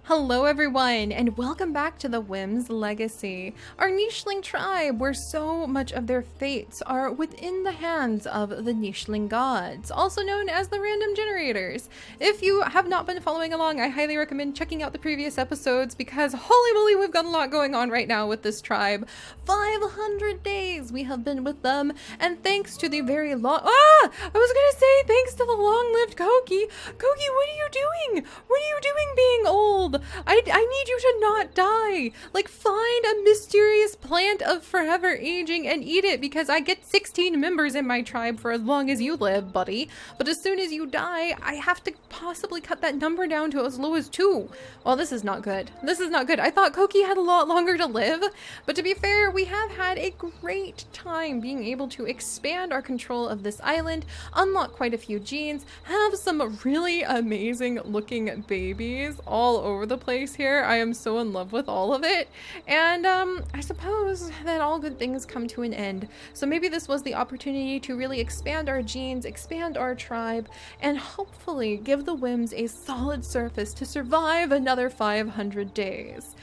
Hello everyone, and welcome back to the Whims Legacy, our nicheling tribe where so much of their fates are within the hands of the nicheling gods, also known as the random generators. If you have not been following along, I highly recommend checking out the previous episodes because holy moly, we've got a lot going on right now with this tribe. 500 days we have been with them, and thanks to the very long— I was gonna say thanks to the long-lived Koki. Koki, what are you doing? What are you doing being old? I need you to not die. Like, find a mysterious plant of forever aging and eat it, because I get 16 members in my tribe for as long as you live, buddy. But as soon as you die, I have to possibly cut that number down to as low as 2. Well, this is not good. This is not good. I thought Koki had a lot longer to live, but to be fair, we have had a great time being able to expand our control of this island, unlock quite a few genes, have some really amazing looking babies all over the place here. I am so in love with all of it, and I suppose that all good things come to an end, so maybe this was the opportunity to really expand our genes, expand our tribe, and hopefully give the Whims a solid surface to survive another 500 days.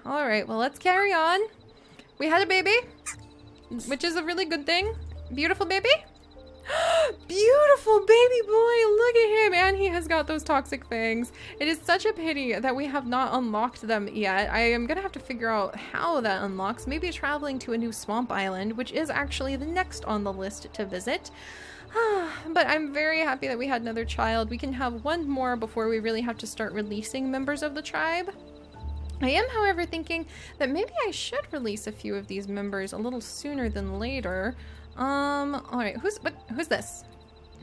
Alright, well, let's carry on. We had a baby, which is a really good thing. Beautiful baby. Beautiful baby boy, look at him, and he has got those toxic fangs. It is such a pity that we have not unlocked them yet. I am gonna have to figure out how that unlocks, maybe traveling to a new swamp island, which is actually the next on the list to visit. But I'm very happy that we had another child. We can have one more before we really have to start releasing members of the tribe. I am, however, thinking that maybe I should release a few of these members a little sooner than later. Alright, who's this?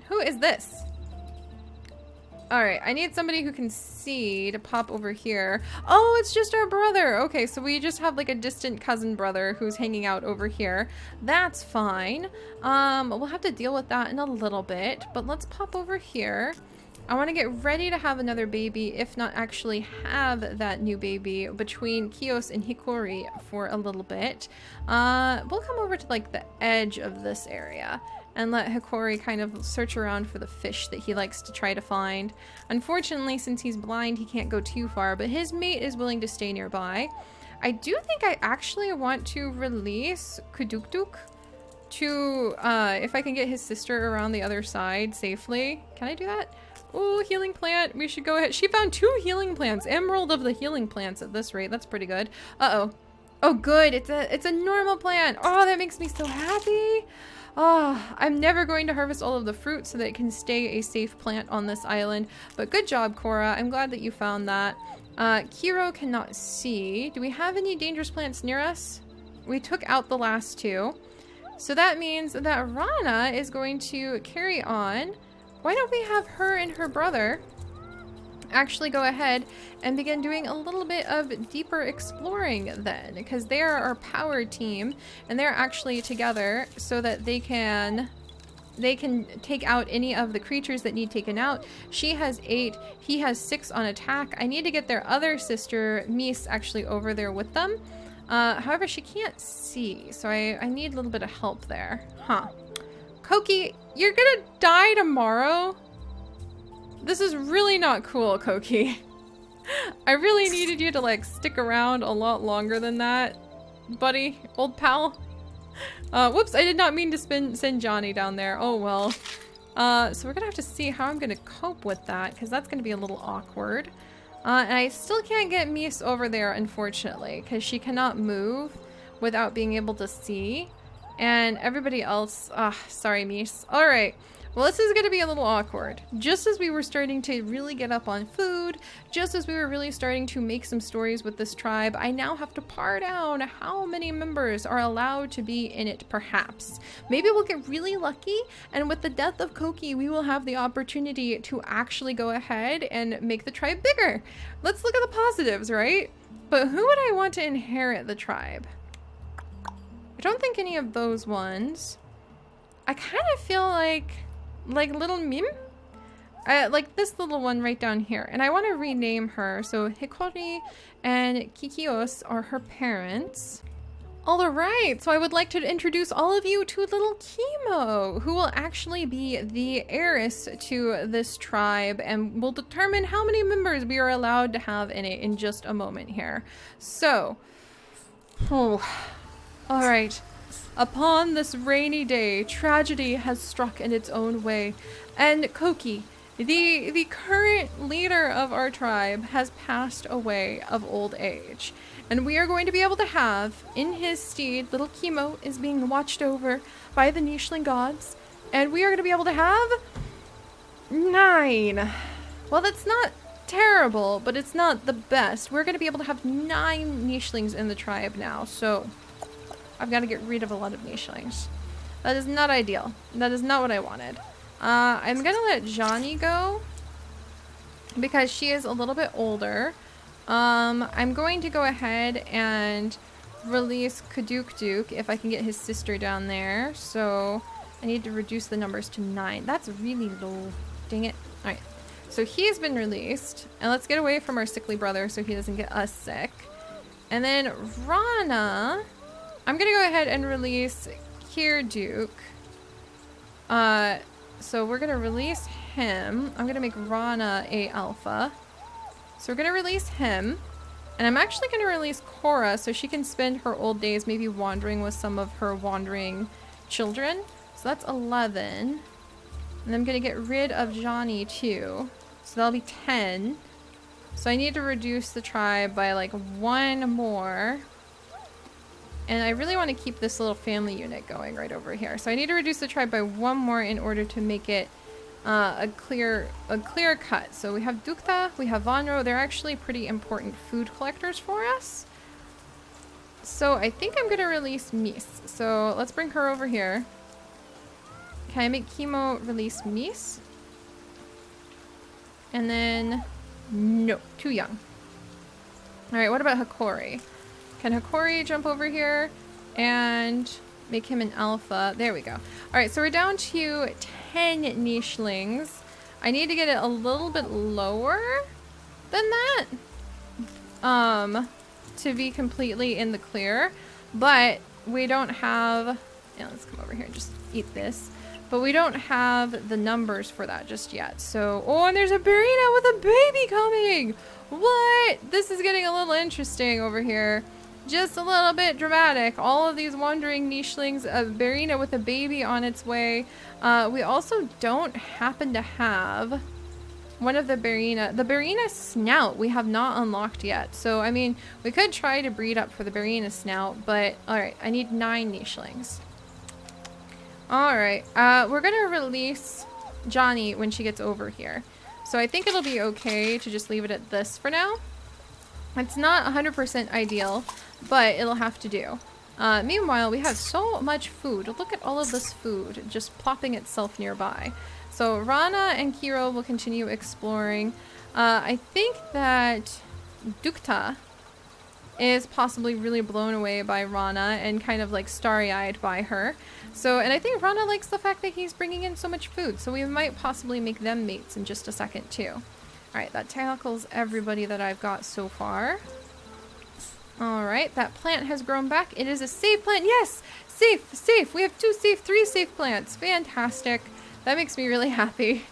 Who is this? Alright, I need somebody who can see to pop over here. Oh, it's just our brother. Okay, so we just have like a distant cousin brother who's hanging out over here. That's fine. We'll have to deal with that in a little bit, but let's pop over here. I want to get ready to have another baby, if not actually have that new baby between Kios and Hikori for a little bit. We'll come over to like the edge of this area and let Hikori kind of search around for the fish that he likes to try to find. Unfortunately, since he's blind, he can't go too far, but his mate is willing to stay nearby. I do think I actually want to release Kudukduk to, if I can get his sister around the other side safely. Can I do that? Oh, healing plant. We should go ahead. She found 2 healing plants. Emerald of the healing plants at this rate. That's pretty good. Uh-oh. Oh, good. It's a normal plant. Oh, that makes me so happy. Oh, I'm never going to harvest all of the fruit so that it can stay a safe plant on this island. But good job, Cora. I'm glad that you found that. Kiro cannot see. Do we have any dangerous plants near us? We took out the last 2. So that means that Rana is going to carry on. Why don't we have her and her brother actually go ahead and begin doing a little bit of deeper exploring then, because they are our power team and they're actually together so that they can take out any of the creatures that need taken out. She has 8, he has 6 on attack. I need to get their other sister, Mies, actually over there with them. However, she can't see, so I need a little bit of help there. Huh. Koki, you're gonna die tomorrow? This is really not cool, Koki. I really needed you to like stick around a lot longer than that, buddy, old pal. Whoops, I did not mean to send Johnny down there. Oh well. So we're gonna have to see how I'm gonna cope with that, because that's gonna be a little awkward. And I still can't get Mies over there, unfortunately, because she cannot move without being able to see. And everybody else, sorry, Mies. Alright, well, this is going to be a little awkward. Just as we were starting to really get up on food, just as we were really starting to make some stories with this tribe, I now have to par down how many members are allowed to be in it, perhaps. Maybe we'll get really lucky, and with the death of Koki, we will have the opportunity to actually go ahead and make the tribe bigger. Let's look at the positives, right? But who would I want to inherit the tribe? I don't think any of those ones. I kind of feel like little Mim? Like this little one right down here. And I want to rename her. So Hikori and Kikios are her parents. All right, so I would like to introduce all of you to little Chemo, who will actually be the heiress to this tribe and will determine how many members we are allowed to have in it in just a moment here. So, all right. Upon this rainy day, tragedy has struck in its own way, and Koki, the current leader of our tribe, has passed away of old age. And we are going to be able to have, in his stead, little Chemo is being watched over by the Nicheling gods, and we are going to be able to have 9. Well, that's not terrible, but it's not the best. We're going to be able to have 9 Nichelings in the tribe now, so I've got to get rid of a lot of Nichelings. That is not ideal. That is not what I wanted. I'm going to let Johnny go because she is a little bit older. I'm going to go ahead and release Kaduk if I can get his sister down there. So I need to reduce the numbers to 9. That's really low. Dang it. Alright. So he's been released. And let's get away from our sickly brother so he doesn't get us sick. And then Rana, I'm going to go ahead and release Kirduk. So we're going to release him. I'm going to make Rana a alpha. So we're going to release him, and I'm actually going to release Cora so she can spend her old days maybe wandering with some of her wandering children. So that's 11. And I'm going to get rid of Johnny too. So that'll be 10. So I need to reduce the tribe by like 1 more. And I really want to keep this little family unit going right over here. So I need to reduce the tribe by 1 more in order to make it a clear cut. So we have Dukta, we have Vanro. They're actually pretty important food collectors for us. So I think I'm gonna release Mies. So let's bring her over here. Can I make Chemo release Mies? And then no, too young. All right, what about Hakori? Can Hakori jump over here and make him an alpha? There we go. All right, so we're down to 10 Nichelings. I need to get it a little bit lower than that to be completely in the clear, but we don't have, yeah, let's come over here and just eat this, but we don't have the numbers for that just yet. So, oh, and there's a Barina with a baby coming. What? This is getting a little interesting over here. Just a little bit dramatic. All of these wandering Nichelings, a Barina with a baby on its way. We also don't happen to have one of the Barina snout we have not unlocked yet. So, I mean, we could try to breed up for the Barina snout, but alright, I need 9 Nichelings. Alright, we're gonna release Johnny when she gets over here. So I think it'll be okay to just leave it at this for now. It's not 100% ideal, but it'll have to do. Meanwhile, we have so much food. Look at all of this food just plopping itself nearby. So Rana and Kiro will continue exploring. I think that Dukta is possibly really blown away by Rana and kind of like starry-eyed by her. So, and I think Rana likes the fact that he's bringing in so much food. So we might possibly make them mates in just a second too. Alright, that tackles everybody that I've got so far. Alright, that plant has grown back. It is a safe plant. Yes! Safe! Safe! We have 3 safe plants. Fantastic. That makes me really happy.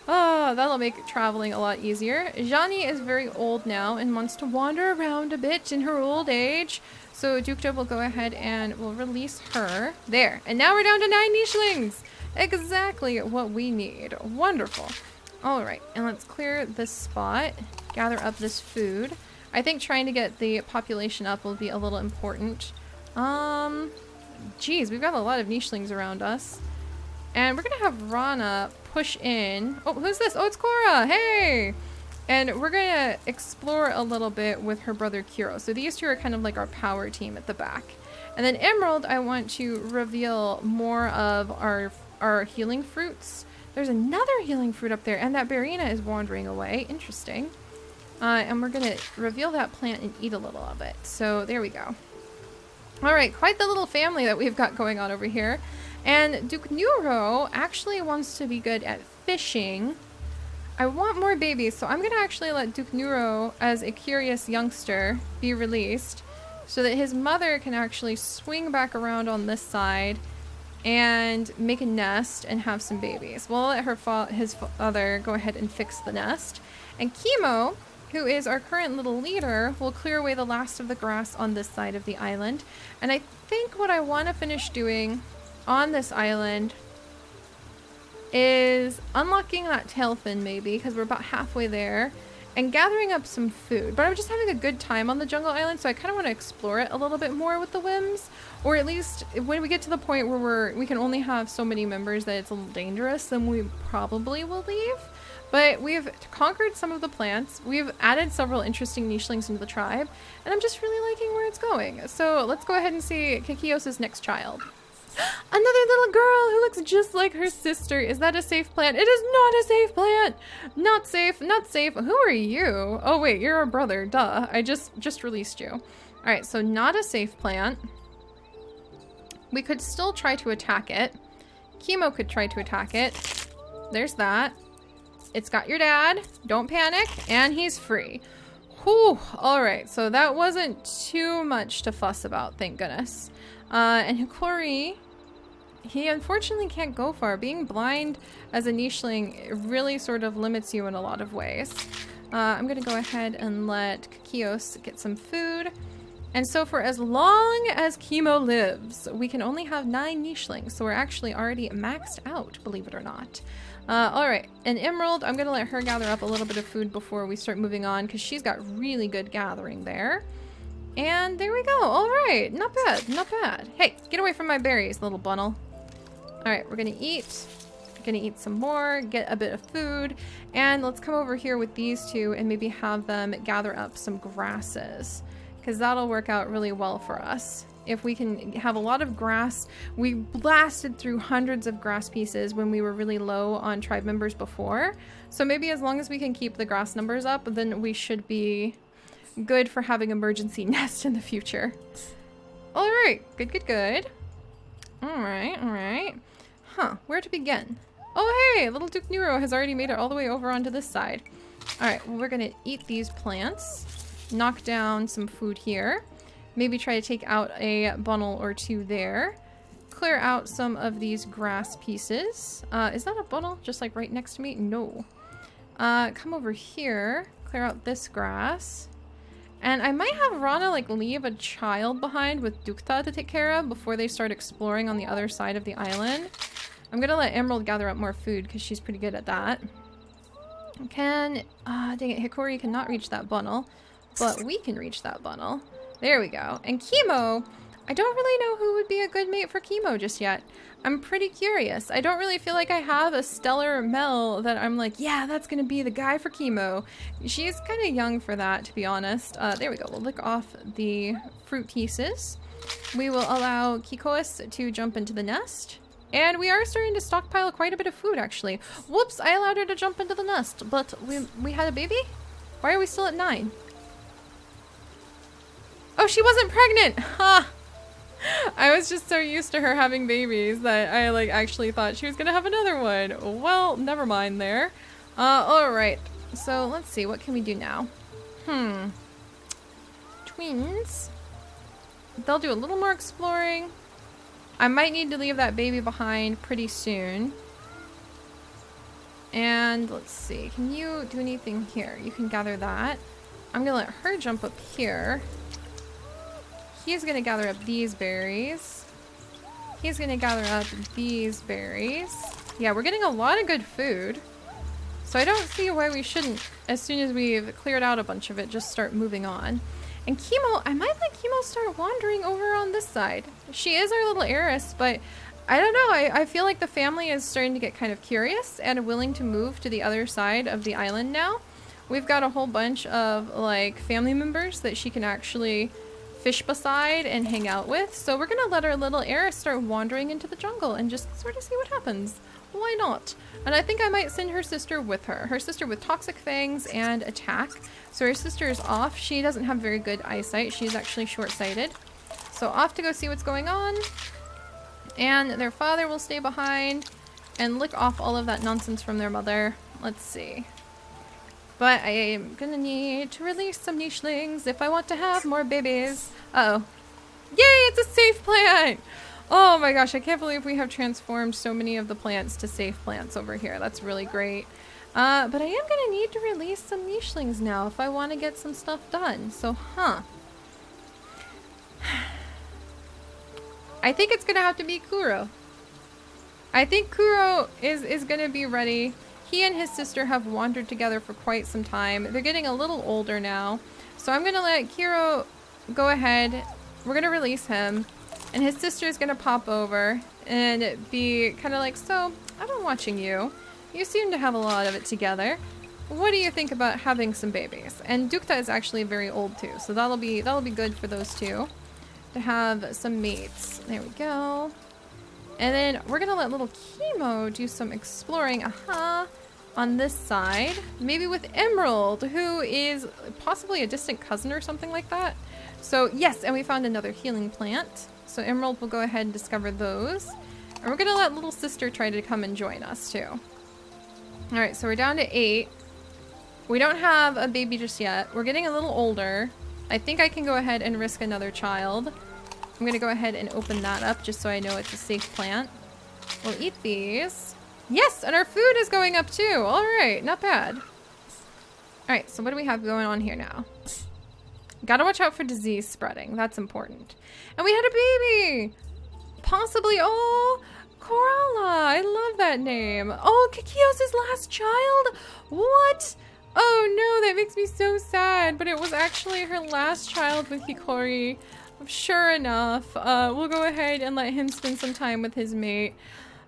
Oh, that'll make traveling a lot easier. Jani is very old now and wants to wander around a bit in her old age. So Dukta will go ahead and we'll release her. There. And now we're down to 9 Nichelings. Exactly what we need. Wonderful. Alright, and let's clear this spot, gather up this food. I think trying to get the population up will be a little important. Geez, we've got a lot of Nichelings around us. And we're gonna have Rana push in. Oh, who's this? Oh, it's Cora! Hey! And we're gonna explore a little bit with her brother Kiro. So these two are kind of like our power team at the back. And then Emerald, I want to reveal more of our healing fruits. There's another healing fruit up there, and that Barina is wandering away. Interesting. And we're going to reveal that plant and eat a little of it. So there we go. All right, quite the little family that we've got going on over here. And Duke Neuro actually wants to be good at fishing. I want more babies, so I'm going to actually let Duke Neuro, as a curious youngster, be released. so that his mother can actually swing back around on this side and make a nest and have some babies. We'll let his father go ahead and fix the nest. And Chemo, who is our current little leader, will clear away the last of the grass on this side of the island. And I think what I want to finish doing on this island is unlocking that tail fin maybe, because we're about halfway there, and gathering up some food. But I'm just having a good time on the jungle island, so I kind of want to explore it a little bit more with the Whims, or at least when we get to the point where we can only have so many members that it's a little dangerous, then we probably will leave. But we've conquered some of the plants, we've added several interesting nichelings into the tribe, and I'm just really liking where it's going. So let's go ahead and see Kikios' next child. Another little girl who looks just like her sister. Is that a safe plant? It is not a safe plant. Not safe, not safe. Who are you? Oh wait, you're our brother, duh. I just released you. All right, so not a safe plant. We could still try to attack it. Chemo could try to attack it. There's that. It's got your dad. Don't panic. And he's free. Whew. All right, so that wasn't too much to fuss about, thank goodness. And Hikori, he unfortunately can't go far. Being blind as a nicheling really sort of limits you in a lot of ways. I'm gonna go ahead and let Kikios get some food. And so for as long as Chemo lives, we can only have 9 nichelings. So we're actually already maxed out, believe it or not. All right, and Emerald, I'm gonna let her gather up a little bit of food before we start moving on, because she's got really good gathering there. And there we go. All right, not bad, not bad. Hey, get away from my berries, little bundle. All right, we're gonna eat. Gonna eat some more, get a bit of food, and let's come over here with these two and maybe have them gather up some grasses, because that'll work out really well for us. If we can have a lot of grass, we blasted through hundreds of grass pieces when we were really low on tribe members before. So maybe as long as we can keep the grass numbers up, then we should be good for having emergency nests in the future. All right, good, good, good. All right. Huh, where to begin? Oh, hey, little Duke Nero has already made it all the way over onto this side. All right, well, we're gonna eat these plants, knock down some food here, maybe try to take out a bundle or two there, clear out some of these grass pieces. Is that a bundle just like right next to me? No. Come over here, clear out this grass. And I might have Rana like leave a child behind with Dukta to take care of before they start exploring on the other side of the island. I'm gonna let Emerald gather up more food because she's pretty good at that. Dang it, Hikori cannot reach that bundle, but we can reach that bundle. There we go. And Chemo, I don't really know who would be a good mate for Chemo just yet. I'm pretty curious. I don't really feel like I have a stellar Mel that I'm like, yeah, that's gonna be the guy for Chemo. She's kind of young for that, to be honest. There we go. We'll lick off the fruit pieces. We will allow Kikois to jump into the nest. And we are starting to stockpile quite a bit of food, actually. Whoops, I allowed her to jump into the nest, but we had a baby? Why are we still at 9? Oh, she wasn't pregnant! Ha! I was just so used to her having babies that I like actually thought she was gonna have another one. Well, never mind there. Alright. So let's see, what can we do now? Twins. They'll do a little more exploring. I might need to leave that baby behind pretty soon. And let's see, can you do anything here? You can gather that. I'm gonna let her jump up here. He's gonna gather up these berries. He's gonna gather up these berries. Yeah, we're getting a lot of good food. So I don't see why we shouldn't, as soon as we've cleared out a bunch of it, just start moving on. And Chemo, I might let Chemo start wandering over on this side. She is our little heiress, but I don't know. I feel like the family is starting to get kind of curious and willing to move to the other side of the island now. We've got a whole bunch of like family members that she can actually fish beside and hang out with. So we're gonna let our little heiress start wandering into the jungle and just sort of see what happens. Why not? And I think I might send her sister with her. Her sister with toxic fangs and attack. So her sister is off. She doesn't have very good eyesight. She's actually short-sighted. So off to go see what's going on. And their father will stay behind and lick off all of that nonsense from their mother. Let's see. But I am gonna need to release some nichelings if I want to have more babies. Uh-oh. Yay, it's a safe plant! Oh my gosh, I can't believe we have transformed so many of the plants to safe plants over here. That's really great. But I am gonna need to release some nichelings now if I want to get some stuff done. So, I think it's gonna have to be Kuro. I think Kuro is gonna be ready. He and his sister have wandered together for quite some time. They're getting a little older now. So I'm gonna let Kuro go ahead. We're gonna release him. And his sister is gonna pop over and be kind of like, so, I've been watching you. You seem to have a lot of it together. What do you think about having some babies? And Dukta is actually very old too, so that'll be good for those two to have some mates. There we go. And then we're gonna let little Chemo do some exploring. On this side, maybe with Emerald, who is possibly a distant cousin or something like that. So yes, and we found another healing plant. So Emerald will go ahead and discover those. And we're gonna let little sister try to come and join us too. Alright, so we're down to 8. We don't have a baby just yet. We're getting a little older. I think I can go ahead and risk another child. I'm gonna go ahead and open that up just so I know it's a safe plant. We'll eat these. Yes, and our food is going up too. Alright, not bad. Alright, so what do we have going on here now? Gotta watch out for disease spreading. That's important. And we had a baby! Possibly, oh, Coralla. I love that name. Oh, Kikios' last child? What? Oh no, that makes me so sad. But it was actually her last child with Hikori. Sure enough, we'll go ahead and let him spend some time with his mate.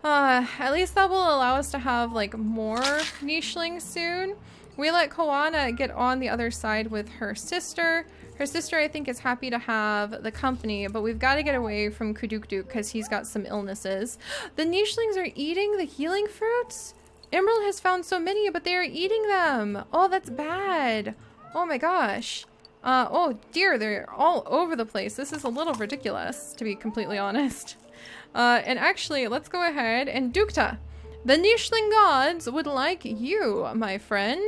At least that will allow us to have like more nichelings soon. We let Koana get on the other side with her sister. Her sister, I think, is happy to have the company, but we've got to get away from Kudukduk because he's got some illnesses. The nichelings are eating the healing fruits? Emerald has found so many, but they are eating them. Oh, that's bad. Oh my gosh. Oh dear, they're all over the place. This is a little ridiculous, to be completely honest. And actually, let's go ahead and Dukta. The nicheling gods would like you, my friend,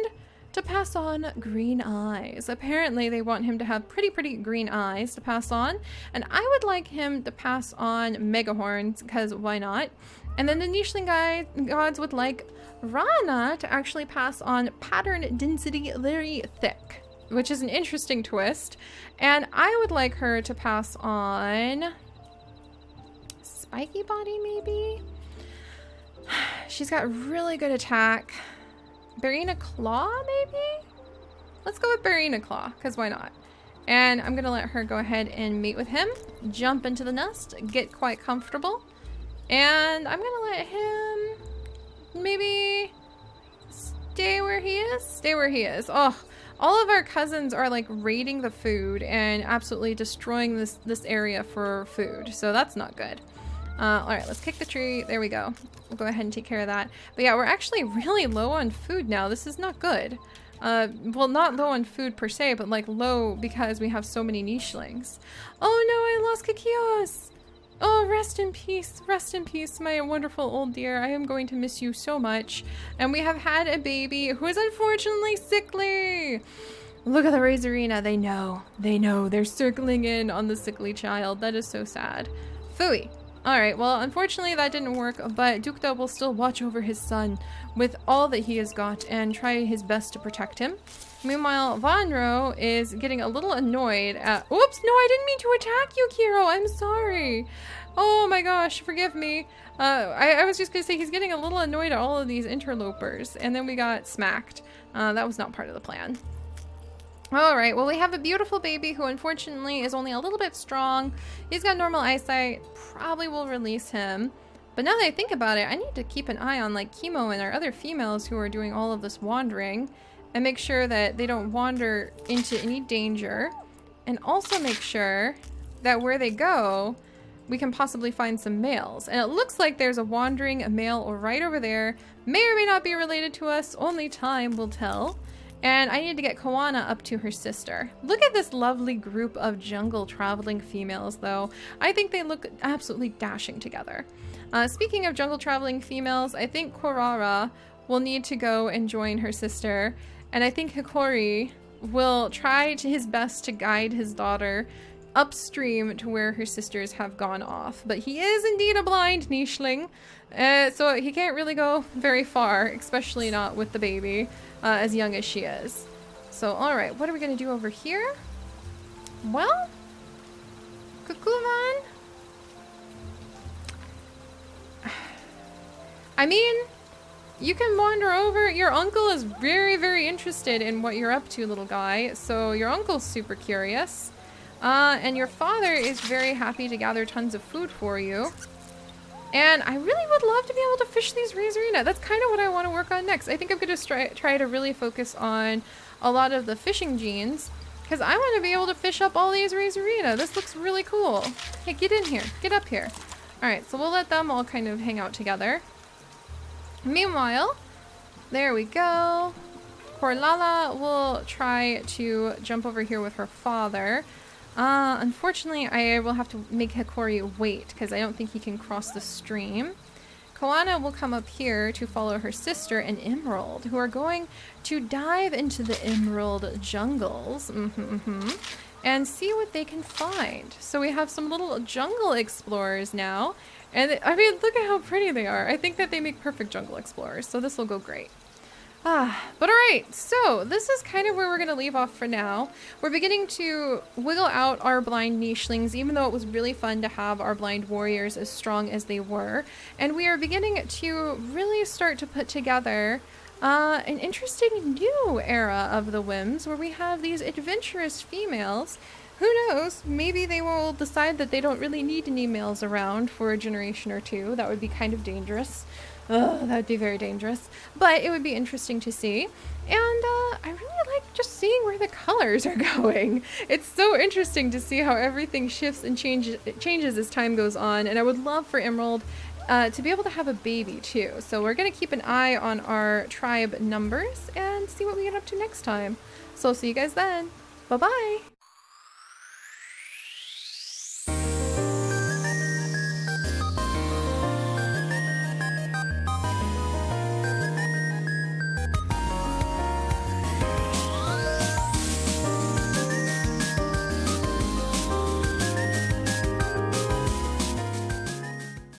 to pass on green eyes. Apparently, they want him to have pretty green eyes to pass on. And I would like him to pass on megahorns, because why not? And then the nicheling gods would like Rana to actually pass on pattern density very thick, which is an interesting twist. And I would like her to pass on spiky body, maybe? She's got really good attack. Barina Claw, maybe? Let's go with Barina Claw, because why not? And I'm gonna let her go ahead and mate with him, jump into the nest, get quite comfortable. And I'm gonna let him maybe stay where he is? Stay where he is. Oh, all of our cousins are like raiding the food and absolutely destroying this area for food. So that's not good. All right, let's kick the tree. There we go. We'll go ahead and take care of that. But yeah, we're actually really low on food now. This is not good. Well, not low on food per se, but like low because we have so many nichelings. Oh no, I lost Kikios. Oh, rest in peace, my wonderful old dear. I am going to miss you so much. And we have had a baby who is unfortunately sickly. Look at the Razorina. They know. They're circling in on the sickly child. That is so sad. Phooey. Alright, well, unfortunately that didn't work, but Dukta will still watch over his son with all that he has got and try his best to protect him. Meanwhile, Vanro is getting a little annoyed at— Oops, no, I didn't mean to attack you, Kiro. I'm sorry. Oh my gosh, forgive me. I was just gonna say he's getting a little annoyed at all of these interlopers, and then we got smacked. That was not part of the plan. Alright, well, we have a beautiful baby who unfortunately is only a little bit strong. He's got normal eyesight. Probably will release him. But now that I think about it, I need to keep an eye on like Chemo and our other females who are doing all of this wandering and make sure that they don't wander into any danger. And also make sure that where they go, we can possibly find some males. And it looks like there's a wandering male right over there. May or may not be related to us. Only time will tell. And I need to get Koana up to her sister. Look at this lovely group of jungle traveling females, though. I think they look absolutely dashing together. Speaking of jungle traveling females, I think Korara will need to go and join her sister. And I think Hikori will try to his best to guide his daughter upstream to where her sisters have gone off. But he is indeed a blind nicheling, so he can't really go very far, especially not with the baby as young as she is. So, alright, what are we going to do over here? Well, Kukuman? I mean, you can wander over. Your uncle is very, very interested in what you're up to, little guy. So your uncle's super curious. And your father is very happy to gather tons of food for you. And I really would love to be able to fish these Razorina. That's kind of what I want to work on next. I think I'm going to try to really focus on a lot of the fishing genes, because I want to be able to fish up all these Razorina. This looks really cool. Hey, get in here. Get up here. Alright, so we'll let them all kind of hang out together. Meanwhile, there we go. Korlala will try to jump over here with her father. Unfortunately, I will have to make Hikori wait because I don't think he can cross the stream. Koana will come up here to follow her sister and Emerald, who are going to dive into the Emerald jungles and see what they can find. So we have some little jungle explorers now. And I mean, look at how pretty they are. I think that they make perfect jungle explorers, so this will go great. But alright, so this is kind of where we're going to leave off for now. We're beginning to wiggle out our blind nichelings, even though it was really fun to have our blind warriors as strong as they were. And we are beginning to really start to put together an interesting new era of the Whims, where we have these adventurous females. Who knows, maybe they will decide that they don't really need any males around for a generation or two. That would be kind of dangerous. Ugh, that would be very dangerous. But it would be interesting to see. And I really like just seeing where the colors are going. It's so interesting to see how everything shifts and changes as time goes on. And I would love for Emerald to be able to have a baby too. So we're going to keep an eye on our tribe numbers and see what we get up to next time. So I'll see you guys then. Bye-bye!